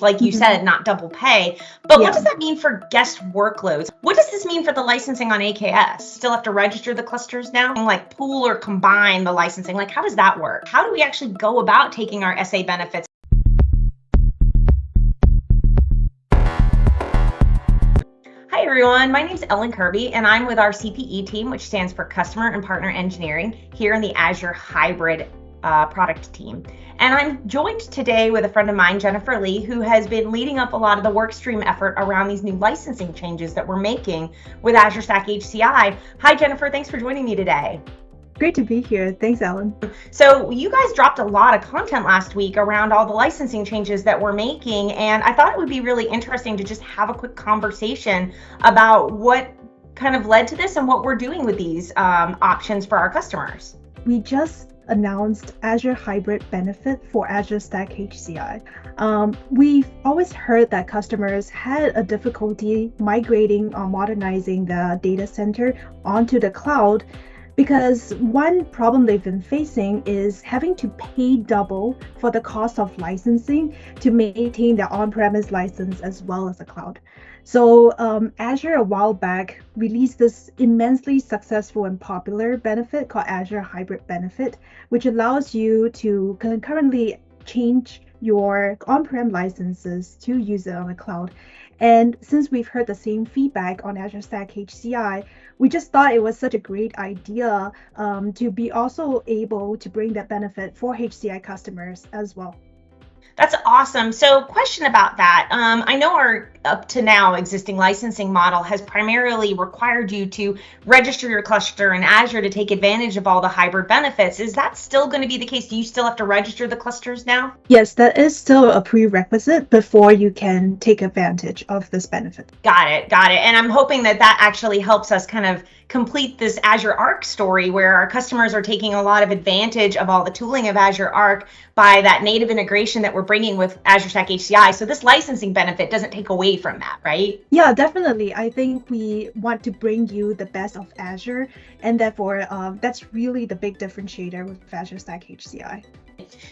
like you said, not double pay. But Yeah. what does that mean for guest workloads? What does this mean for the licensing on AKS? Still have to register the clusters now? And like pool or combine the licensing? Like how does that work? How do we actually go about taking our SA benefits? Hi everyone, my name is Ellen Kirby and I'm with our CPE team, which stands for Customer and Partner Engineering here in the Azure Hybrid product team. And I'm joined today with a friend of mine, Jennifer Lee, who has been leading up a lot of the workstream effort around these new licensing changes that we're making with Azure Stack HCI. Hi Jennifer, thanks for joining me today. Great to be here. Thanks, Ellen. So you guys dropped a lot of content last week around all the licensing changes that we're making, and I thought it would be really interesting to just have a quick conversation about what kind of led to this and what we're doing with these options for our customers. We just announced Azure Hybrid Benefit for Azure Stack HCI. We've always heard that customers had a difficulty migrating or modernizing the data center onto the cloud, because one problem they've been facing is having to pay double for the cost of licensing to maintain their on-premise license as well as the cloud. So Azure a while back released this immensely successful and popular benefit called Azure Hybrid Benefit, which allows you to concurrently change your on-prem licenses to use it on the cloud. And since we've heard the same feedback on Azure Stack HCI, we just thought it was such a great idea to be also able to bring that benefit for HCI customers as well. That's awesome. So question about that. I know our up to now existing licensing model has primarily required you to register your cluster in Azure to take advantage of all the hybrid benefits. Is that still going to be the case? Do you still have to register the clusters now? Yes, that is still a prerequisite before you can take advantage of this benefit. Got it. And I'm hoping that that actually helps us kind of complete this Azure Arc story where our customers are taking a lot of advantage of all the tooling of Azure Arc by that native integration that we're bringing with Azure Stack HCI. So this licensing benefit doesn't take away from that, right? Yeah, definitely. I think we want to bring you the best of Azure, and therefore that's really the big differentiator with Azure Stack HCI.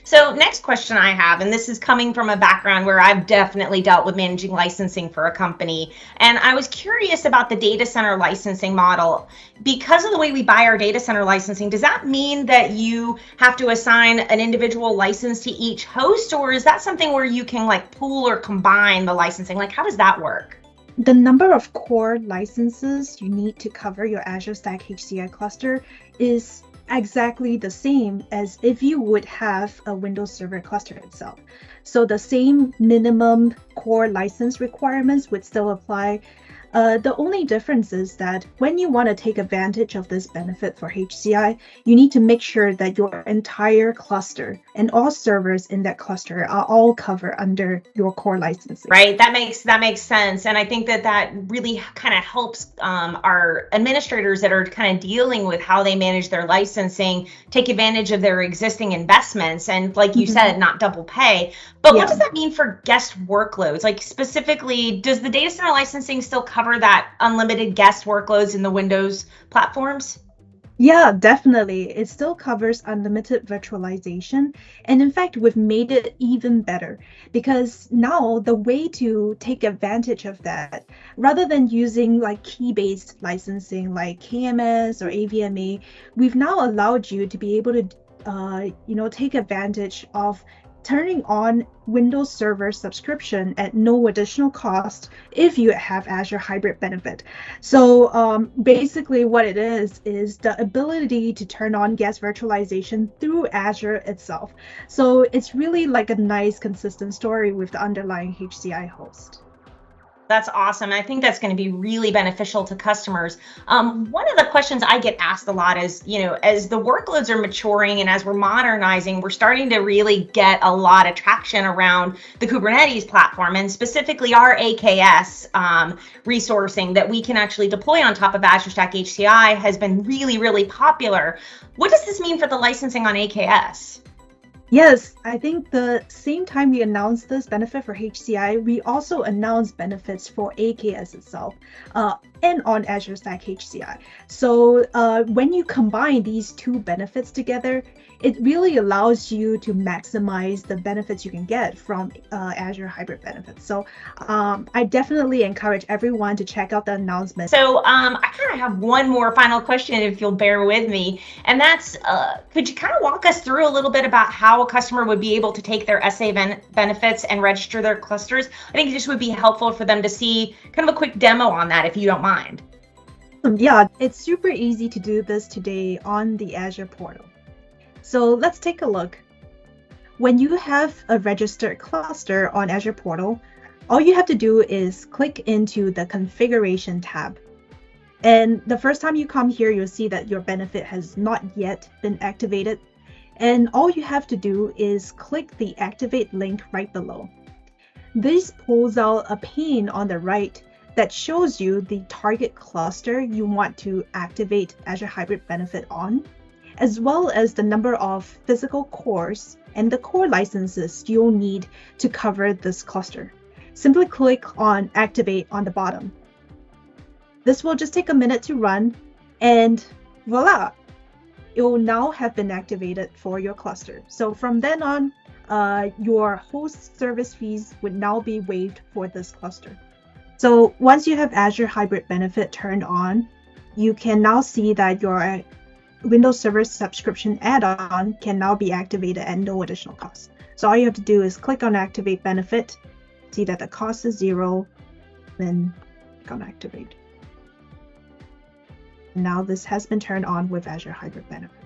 So next question I have, and this is coming from a background where I've definitely dealt with managing licensing for a company, and I was curious about the data center licensing model. Because of the way we buy our data center licensing, does that mean that you have to assign an individual license to each host, or is that something where you can like pool or combine the licensing? Like how does that work? The number of core licenses you need to cover your Azure Stack HCI cluster is exactly the same as if you would have a Windows Server cluster itself. So the same minimum core license requirements would still apply. The only difference is that when you want to take advantage of this benefit for HCI, you need to make sure that your entire cluster and all servers in that cluster are all covered under your core licenses. Right, that makes sense, and I think that really kind of helps our administrators that are kind of dealing with how they manage their licensing take advantage of their existing investments, and like you said, not double pay. But what does that mean for guest workloads? Like specifically, does the data center licensing still cover that unlimited guest workloads in the Windows platforms? Yeah, definitely. It still covers unlimited virtualization. And in fact, we've made it even better because now the way to take advantage of that, rather than using like key-based licensing like KMS or AVMA, we've now allowed you to be able to take advantage of turning on Windows Server subscription at no additional cost if you have Azure Hybrid Benefit. So basically what it is the ability to turn on guest virtualization through Azure itself. So it's really like a nice consistent story with the underlying HCI host. That's awesome. I think that's going to be really beneficial to customers. One of the questions I get asked a lot is, as the workloads are maturing and as we're modernizing, we're starting to really get a lot of traction around the Kubernetes platform and specifically our AKS resourcing that we can actually deploy on top of Azure Stack HCI has been really, really popular. What does this mean for the licensing on AKS? Yes, I think the same time we announced this benefit for HCI, we also announced benefits for AKS itself. and on Azure Stack HCI. So when you combine these two benefits together, it really allows you to maximize the benefits you can get from Azure Hybrid Benefits. So I definitely encourage everyone to check out the announcement. So I kind of have one more final question, if you'll bear with me, and that's, could you kind of walk us through a little bit about how a customer would be able to take their SA benefits and register their clusters? I think it just would be helpful for them to see kind of a quick demo on that, if you don't mind. Yeah, it's super easy to do this today on the Azure portal. So let's take a look. When you have a registered cluster on Azure portal, all you have to do is click into the configuration tab. And the first time you come here, you'll see that your benefit has not yet been activated. And all you have to do is click the activate link right below. This pulls out a pane on the right that shows you the target cluster you want to activate Azure Hybrid Benefit on, as well as the number of physical cores and the core licenses you'll need to cover this cluster. Simply click on Activate on the bottom. This will just take a minute to run, and voila! It will now have been activated for your cluster. So from then on, your host service fees would now be waived for this cluster. So once you have Azure Hybrid Benefit turned on, you can now see that your Windows Server subscription add-on can now be activated at no additional cost. So all you have to do is click on Activate Benefit, see that the cost is 0, then click on Activate. Now this has been turned on with Azure Hybrid Benefit.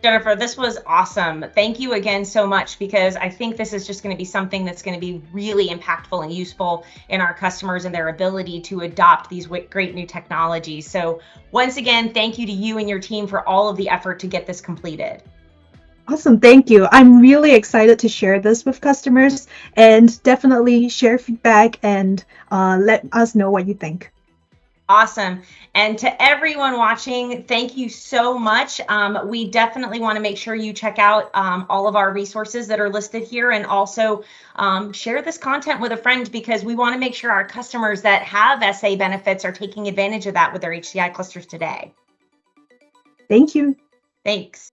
Jennifer, this was awesome. Thank you again so much, because I think this is just going to be something that's going to be really impactful and useful in our customers and their ability to adopt these great new technologies. So once again, thank you to you and your team for all of the effort to get this completed. Awesome, thank you. I'm really excited to share this with customers, and definitely share feedback and let us know what you think. Awesome. And to everyone watching, thank you so much. We definitely want to make sure you check out all of our resources that are listed here, and also share this content with a friend, because we want to make sure our customers that have SA benefits are taking advantage of that with their HCI clusters today. Thank you. Thanks.